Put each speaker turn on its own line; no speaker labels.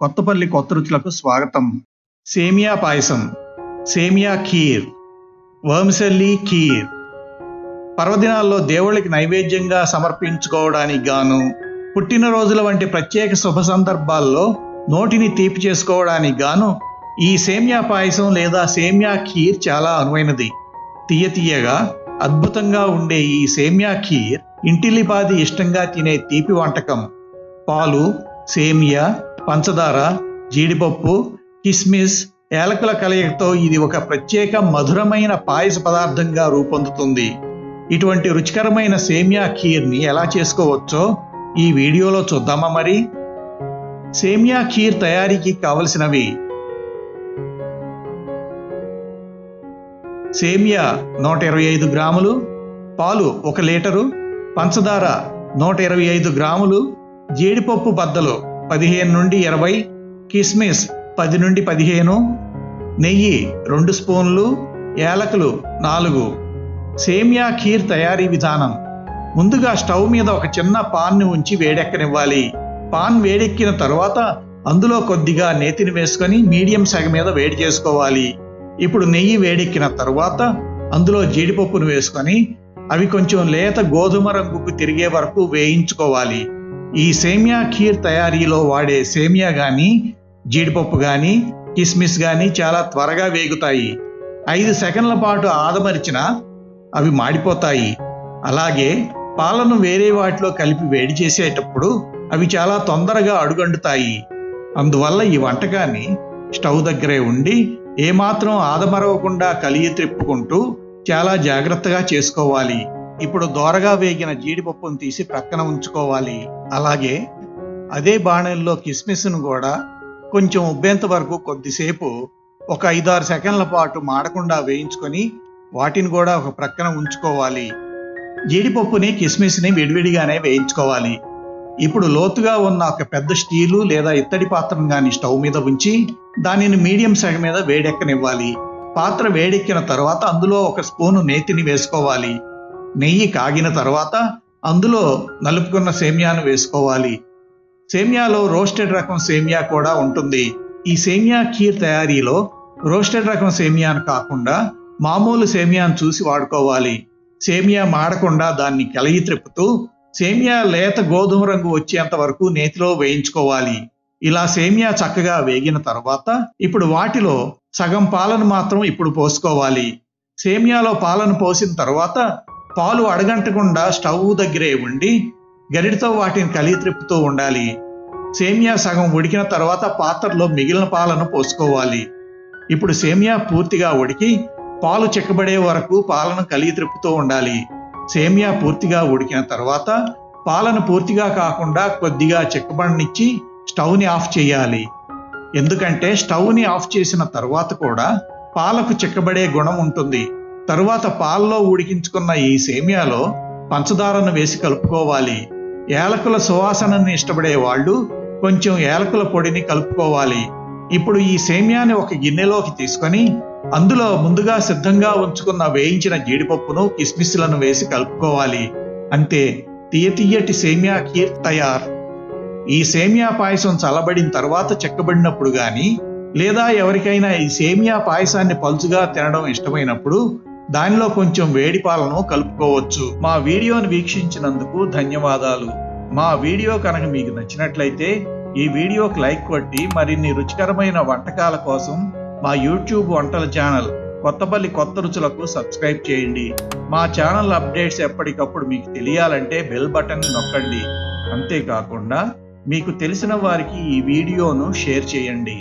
కొత్తపల్లి కొత్త రుచులకు స్వాగతం. సేమియా పాయసం, సేమియా ఖీర్, వర్మిసెల్లి ఖీర్ పర్వదినాల్లో దేవుళ్ళకి నైవేద్యంగా సమర్పించుకోవడానికి గాను, పుట్టినరోజుల వంటి ప్రత్యేక శుభ సందర్భాల్లో నోటిని తీపి చేసుకోవడానికి గాను ఈ సేమియా పాయసం లేదా సేమియా ఖీర్ చాలా అనువైనది. తీయగా అద్భుతంగా ఉండే ఈ సేమియా ఖీర్ ఇంటిల్లిపాది ఇష్టంగా తినే తీపి వంటకం. పాలు, సేమియా, పంచదార, జీడిపప్పు, కిస్మిస్, యాలకుల కలయికతో ఇది ఒక ప్రత్యేక మధురమైన పాయస పదార్థంగా రూపొందుతుంది. ఇటువంటి రుచికరమైన సేమియా ఖీర్ని ఎలా చేసుకోవచ్చో ఈ వీడియోలో చూద్దామా మరి. సేమియా ఖీర్ తయారీకి కావలసినవి: సేమియా 125 గ్రాములు, పాలు 1 లీటరు, పంచదార 125 గ్రాములు, జీడిపప్పు బద్దలు 15 నుండి 20, కిస్మిస్ 10 నుండి 15, నెయ్యి 2 స్పూన్లు, యాలకులు 4. సేమియా ఖీర్ తయారీ విధానం: ముందుగా స్టవ్ మీద ఒక చిన్న పాన్ని ఉంచి వేడెక్కనివ్వాలి. పాన్ వేడెక్కిన తర్వాత అందులో కొద్దిగా నేతిని వేసుకొని మీడియం సెగ మీద వేడి చేసుకోవాలి. ఇప్పుడు నెయ్యి వేడెక్కిన తర్వాత అందులో జీడిపప్పును వేసుకొని అవి కొంచెం లేత గోధుమ రంగుకు తిరిగే వరకు వేయించుకోవాలి. ఈ సేమియా ఖీర్ తయారీలో వాడే సేమియా కానీ, జీడిపప్పు కానీ, కిస్మిస్ కానీ చాలా త్వరగా వేగుతాయి. 5 సెకండ్ల పాటు ఆదమరిచినా అవి మాడిపోతాయి. అలాగే పాలను వేరే వాటిలో కలిపి వేడి చేసేటప్పుడు అవి చాలా తొందరగా అడుగంటుతాయి. అందువల్ల ఈ వంటకాన్ని స్టవ్ దగ్గరే ఉండి ఏమాత్రం ఆదమరవకుండా కలిగి త్రిప్పుకుంటూ చాలా జాగ్రత్తగా చేసుకోవాలి. ఇప్పుడు దోరగా వేగిన జీడిపప్పును తీసి ప్రక్కన ఉంచుకోవాలి. అలాగే అదే బాణలిలో కిస్మిస్ను కూడా కొంచెం ఉబ్బేంత వరకు కొద్దిసేపు ఒక 5-6 సెకండ్ల పాటు మాడకుండా వేయించుకొని వాటిని కూడా ఒక ప్రక్కన ఉంచుకోవాలి. జీడిపప్పుని, కిస్మిస్ని విడివిడిగానే వేయించుకోవాలి. ఇప్పుడు లోతుగా ఉన్న ఒక పెద్ద స్టీలు లేదా ఇత్తడి పాత్రను కానీ స్టవ్ మీద ఉంచి దానిని మీడియం సెగ మీద వేడెక్కనివ్వాలి. పాత్ర వేడెక్కిన తర్వాత అందులో 1 స్పూను నేతిని వేసుకోవాలి. నెయ్యి కాగిన తర్వాత అందులో నలుపుకున్న సేమియాను వేసుకోవాలి. సేమియాలో రోస్టెడ్ రకం సేమియా కూడా ఉంటుంది. ఈ సేమియా ఖీర్ తయారీలో రోస్టెడ్ రకం సేమియాను కాకుండా మామూలు సేమియాను చూసి వాడుకోవాలి. సేమియా మాడకుండా దాన్ని కలయి త్రిప్పుతూ సేమియా లేత గోధుమ రంగు వచ్చేంత వరకు నేతిలో వేయించుకోవాలి. ఇలా సేమియా చక్కగా వేగిన తర్వాత ఇప్పుడు వాటిలో సగం పాలను మాత్రం ఇప్పుడు పోసుకోవాలి. సేమియాలో పాలను పోసిన తర్వాత పాలు అడగంటకుండా స్టవ్ దగ్గరే ఉండి గరిటతో వాటిని కలిగి త్రిప్పుతూ ఉండాలి. సేమియా సగం ఉడికిన తర్వాత పాత్రలో మిగిలిన పాలను పోసుకోవాలి. ఇప్పుడు సేమియా పూర్తిగా ఉడికి పాలు చిక్కబడే వరకు పాలను కలిగి త్రిప్పుతూ ఉండాలి. సేమియా పూర్తిగా ఉడికిన తర్వాత పాలను పూర్తిగా కాకుండా కొద్దిగా చిక్కబడనిచ్చి స్టవ్ని ఆఫ్ చేయాలి. ఎందుకంటే స్టవ్ని ఆఫ్ చేసిన తర్వాత కూడా పాలకు చిక్కబడే గుణం ఉంటుంది. తరువాత పాలలో ఉడికించుకున్న ఈ సేమియాలో పంచదారను వేసి కలుపుకోవాలి. యాలకుల సువాసనని ఇష్టపడే వాళ్ళు కొంచెం యాలకుల పొడిని కలుపుకోవాలి. ఇప్పుడు ఈ సేమియాని ఒక గిన్నెలోకి తీసుకొని అందులో ముందుగా సిద్ధంగా ఉంచుకున్న వేయించిన జీడిపప్పును, కిస్మిస్లను వేసి కలుపుకోవాలి. అంతే, తీయటి సేమియా ఖీర్ తయార్. ఈ సేమియా పాయసం చల్లబడిన తర్వాత చెక్కబడినప్పుడు గాని లేదా ఎవరికైనా ఈ సేమియా పాయసాన్ని పలుచుగా తినడం ఇష్టమైనప్పుడు దానిలో కొంచెం వేడి పాలను కలుపుకోవచ్చు. మా వీడియోను వీక్షించినందుకు ధన్యవాదాలు. మా వీడియో కనుక మీకు నచ్చినట్లయితే ఈ వీడియోకి లైక్ కొట్టి మరిన్ని రుచికరమైన వంటకాల కోసం మా యూట్యూబ్ వంటల ఛానల్ కొత్తపల్లి కొత్త రుచులకు సబ్స్క్రైబ్ చేయండి. మా ఛానల్ అప్డేట్స్ ఎప్పటికప్పుడు మీకు తెలియాలంటే బెల్ బటన్ నొక్కండి. అంతేకాకుండా మీకు తెలిసిన వారికి ఈ వీడియోను షేర్ చేయండి.